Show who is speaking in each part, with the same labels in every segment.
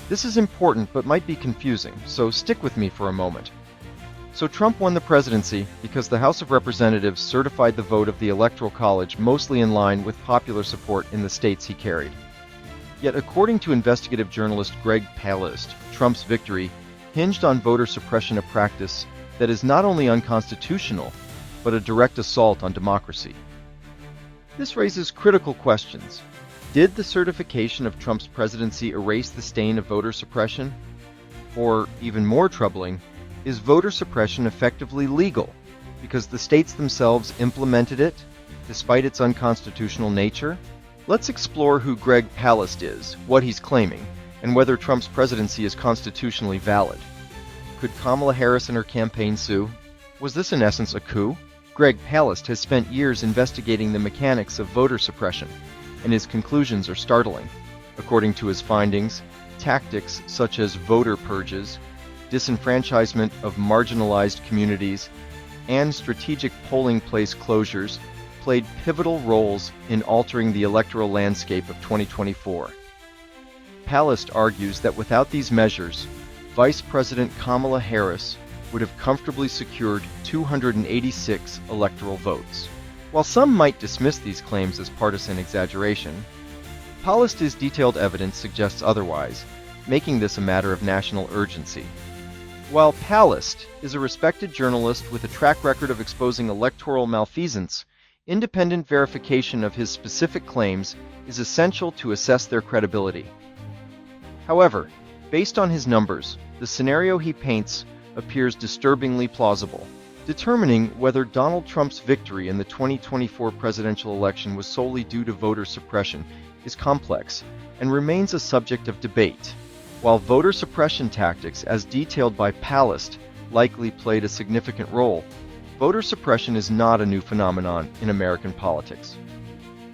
Speaker 1: This is important but might be confusing, so stick with me for a moment. So Trump won the presidency because the House of Representatives certified the vote of the Electoral College mostly in line with popular support in the states he carried. Yet according to investigative journalist Greg Palast, Trump's victory hinged on voter suppression, a practice that is not only unconstitutional, but a direct assault on democracy. This raises critical questions. Did the certification of Trump's presidency erase the stain of voter suppression? Or, even more troubling, is voter suppression effectively legal because the states themselves implemented it, despite its unconstitutional nature? Let's explore who Greg Palast is, what he's claiming, and whether Trump's presidency is constitutionally valid. Could Kamala Harris and her campaign sue? Was this in essence a coup? Greg Palast has spent years investigating the mechanics of voter suppression, and his conclusions are startling. According to his findings, tactics such as voter purges, disenfranchisement of marginalized communities, and strategic polling place closures played pivotal roles in altering the electoral landscape of 2024. Palast argues that without these measures, Vice President Kamala Harris would have comfortably secured 286 electoral votes. While some might dismiss these claims as partisan exaggeration, Palast's detailed evidence suggests otherwise, making this a matter of national urgency. While Palast is a respected journalist with a track record of exposing electoral malfeasance, independent verification of his specific claims is essential to assess their credibility. However, based on his numbers, the scenario he paints appears disturbingly plausible. Determining whether Donald Trump's victory in the 2024 presidential election was solely due to voter suppression is complex and remains a subject of debate. While voter suppression tactics, as detailed by Palast, likely played a significant role, voter suppression is not a new phenomenon in American politics.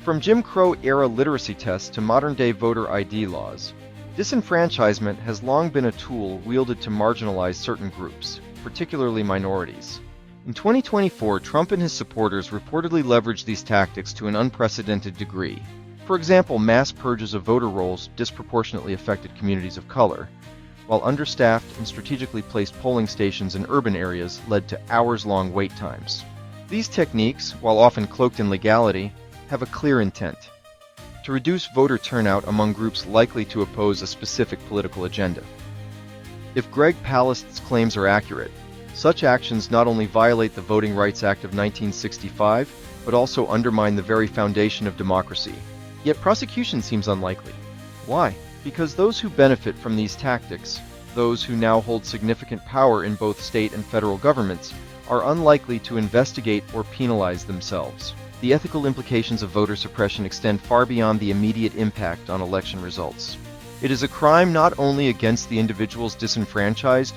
Speaker 1: From Jim Crow-era literacy tests to modern-day voter ID laws, disenfranchisement has long been a tool wielded to marginalize certain groups, particularly minorities. In 2024, Trump and his supporters reportedly leveraged these tactics to an unprecedented degree. For example, mass purges of voter rolls disproportionately affected communities of color, while understaffed and strategically placed polling stations in urban areas led to hours-long wait times. These techniques, while often cloaked in legality, have a clear intent: to reduce voter turnout among groups likely to oppose a specific political agenda. If Greg Palast's claims are accurate, such actions not only violate the Voting Rights Act of 1965, but also undermine the very foundation of democracy. Yet prosecution seems unlikely. Why? Because those who benefit from these tactics, those who now hold significant power in both state and federal governments, are unlikely to investigate or penalize themselves. The ethical implications of voter suppression extend far beyond the immediate impact on election results. It is a crime not only against the individuals disenfranchised,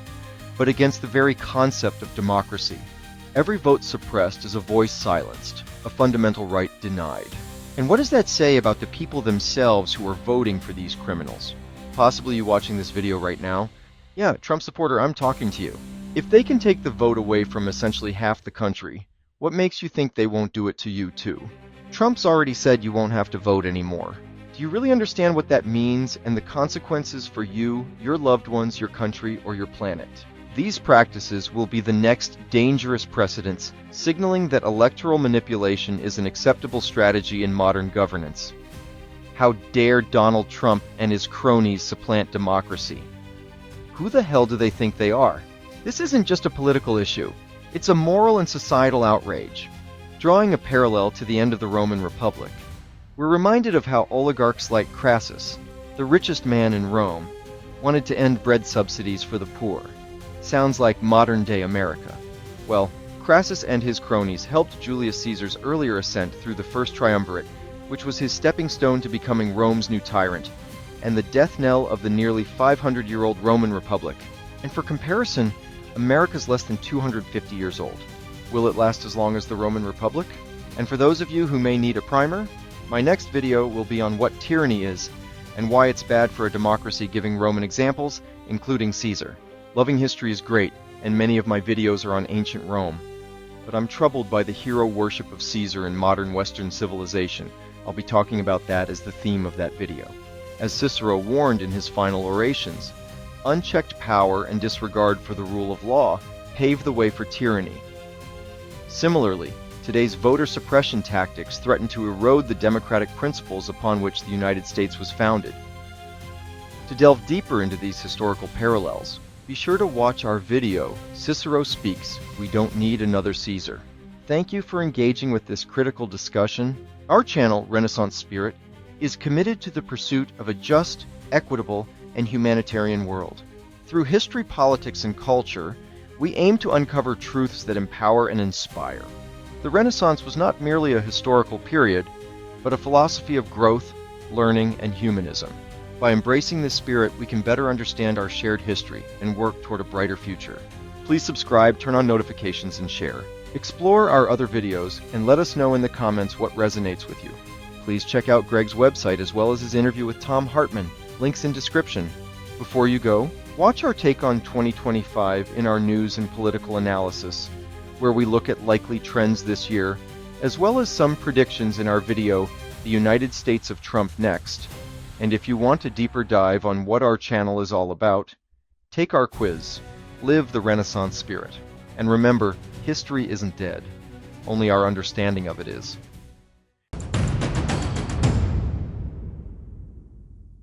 Speaker 1: but against the very concept of democracy. Every vote suppressed is a voice silenced, a fundamental right denied. And what does that say about the people themselves who are voting for these criminals? Possibly you watching this video right now. Yeah, Trump supporter, I'm talking to you. If they can take the vote away from essentially half the country, what makes you think they won't do it to you too? Trump's already said you won't have to vote anymore. Do you really understand what that means and the consequences for you, your loved ones, your country, or your planet? These practices will be the next dangerous precedents, signaling that electoral manipulation is an acceptable strategy in modern governance. How dare Donald Trump and his cronies supplant democracy? Who the hell do they think they are? This isn't just a political issue. It's a moral and societal outrage. Drawing a parallel to the end of the Roman Republic, we're reminded of how oligarchs like Crassus, the richest man in Rome, wanted to end bread subsidies for the poor. Sounds like modern-day America. Well, Crassus and his cronies helped Julius Caesar's earlier ascent through the First Triumvirate, which was his stepping stone to becoming Rome's new tyrant, and the death knell of the nearly 500-year-old Roman Republic. And for comparison, America's less than 250 years old. Will it last as long as the Roman Republic? And for those of you who may need a primer, my next video will be on what tyranny is and why it's bad for a democracy, giving Roman examples, including Caesar. Loving history is great, and many of my videos are on ancient Rome, but I'm troubled by the hero worship of Caesar in modern Western civilization. I'll be talking about that as the theme of that video. As Cicero warned in his final orations, unchecked power and disregard for the rule of law pave the way for tyranny. Similarly, today's voter suppression tactics threaten to erode the democratic principles upon which the United States was founded. To delve deeper into these historical parallels, be sure to watch our video, Cicero Speaks, We Don't Need Another Caesar. Thank you for engaging with this critical discussion. Our channel, Renaissance Spirit, is committed to the pursuit of a just, equitable, and humanitarian world. Through history, politics, and culture, we aim to uncover truths that empower and inspire. The Renaissance was not merely a historical period, but a philosophy of growth, learning, and humanism. By embracing this spirit, we can better understand our shared history and work toward a brighter future. Please subscribe, turn on notifications, and share. Explore our other videos and let us know in the comments what resonates with you. Please check out Greg's website as well as his interview with Tom Hartman. Links in description. Before you go, watch our take on 2025 in our news and political analysis, where we look at likely trends this year, as well as some predictions in our video, The United States of Trump Next. And if you want a deeper dive on what our channel is all about, take our quiz, Live the Renaissance Spirit. And remember, history isn't dead, only our understanding of it is.